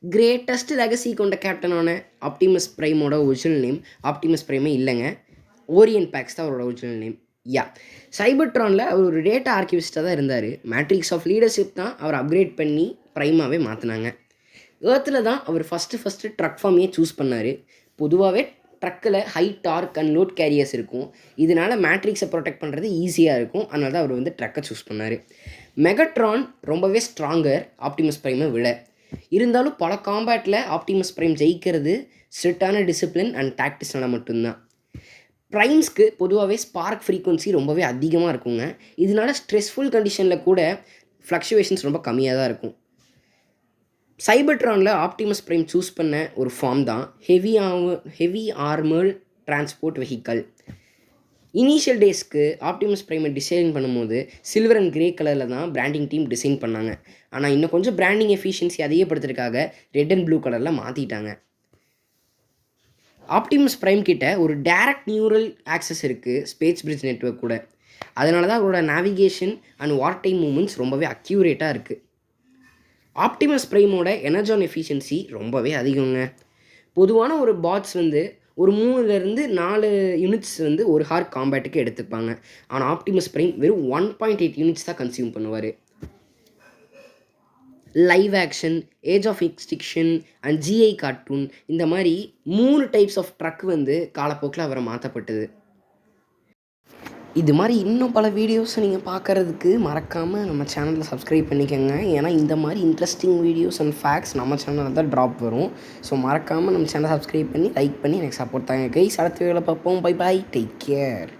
Greatest legacy கொண்ட கேப்டனான Optimus பிரைமோட original name Optimus பிரைமே இல்லைங்க, ஓரியன் packs தான் அவரோட ஒரிஜினல் நேம். சைபர்ட்ரானில் அவர் ஒரு டேட்டா ஆர்கிவிஸ்ட்டாக தான் இருந்தார். மேட்ரிக்ஸ் ஆஃப் லீடர்ஷிப் தான் அவர் அப்கிரேட் பண்ணி ப்ரைமாகவே மாற்றினாங்க. ஏர்த்தில் தான் அவர் ஃபஸ்ட்டு ட்ரக் ஃபார்மையே சூஸ் பண்ணார். பொதுவாகவே ட்ரக்கில் high torque and load carriers இருக்கும். இதனால் மேட்ரிக்ஸை ப்ரொடெக்ட் பண்ணுறது ஈஸியாக இருக்கும். அதனால தான் அவர் ட்ரக்கை சூஸ் பண்ணார். மெகட்ரான் ரொம்பவே ஸ்ட்ராங்கர் ஆப்டிமஸ் ப்ரைமை விட. இருந்தாலும் பல காம்பேட்டில் ஆப்டிமஸ் ப்ரைம் ஜெயிக்கிறது ஸ்ட்ரிக்டான டிசிப்ளின் அண்ட் டாக்டிஸ்னால் மட்டும்தான். ப்ரைம்ஸ்க்கு பொதுவாகவே ஸ்பார்க் ஃப்ரீக்வன்சி ரொம்பவே அதிகமாக இருக்குங்க. இதனால ஸ்ட்ரெஸ்ஃபுல் கண்டிஷனில் கூட ஃப்ளக்சுவேஷன்ஸ் ரொம்ப கம்மியாக தான் இருக்கும். சைபர்ட்ரானில் ஆப்டிமஸ் ப்ரைம் சூஸ் பண்ண ஒரு ஃபார்ம் தான் heavy armoured transport vehicle. Initial டேஸ்க்கு ஆப்டிமஸ் ப்ரைமை டிசைன் பண்ணும்போது சில்வர் அண்ட் கிரே கலரில் தான் பிராண்டிங் டீம் டிசைன் பண்ணாங்க. ஆனால் இன்னும் கொஞ்சம் பிராண்டிங் எஃபிஷியன்சி அதிகப்படுத்துறதுக்காக ரெட் அண்ட் ப்ளூ கலரில் மாற்றிட்டாங்க. ஆப்டிமஸ் ப்ரைம் கிட்ட ஒரு டைரக்ட் நியூரல் ஆக்சஸ் இருக்குது ஸ்பேஸ் பிரிட்ஜ் நெட்வொர்க் கூட. அதனால தான் அவரோட navigation and war time moments ரொம்பவே அக்யூரேட்டாக இருக்குது. ஆப்டிமஸ் ப்ரைமோட எனர்ஜான் எஃபிஷியன்சி ரொம்பவே அதிகங்க. பொதுவான ஒரு பாட்ஸ் ஒரு 3-4 யூனிட்ஸ் ஒரு ஹார் காம்பேட்டுக்கு எடுத்துப்பாங்க. ஆனால் ஆப்டிமஸ் ப்ரைம் வெறும் 1.8 யூனிட்ஸ் தான் கன்சியூம் பண்ணுவார். Live action, age of extinction and GI cartoon இந்த மாதிரி 3 டைப்ஸ் ஆஃப் ட்ரக் காலப்போக்கில் அவரை மாற்றப்பட்டது. இது மாதிரி இன்னும் பல வீடியோஸை நீங்கள் பார்க்குறதுக்கு மறக்காமல் நம்ம சேனலில் சப்ஸ்கிரைப் பண்ணிக்கோங்க. ஏன்னா இந்த மாதிரி இன்ட்ரெஸ்டிங் வீடியோஸ் அண்ட் ஃபேக்ட்ஸ் நம்ம சேனலில் தான் ட்ராப் வரும். ஸோ மறக்காமல் நம்ம சேனலை சப்ஸ்கிரைப் பண்ணி லைக் பண்ணி எனக்கு சப்போர்ட் தாங்க கைஸ். அடுத்த வீடியோவில் பார்ப்போம். Bye bye, take care.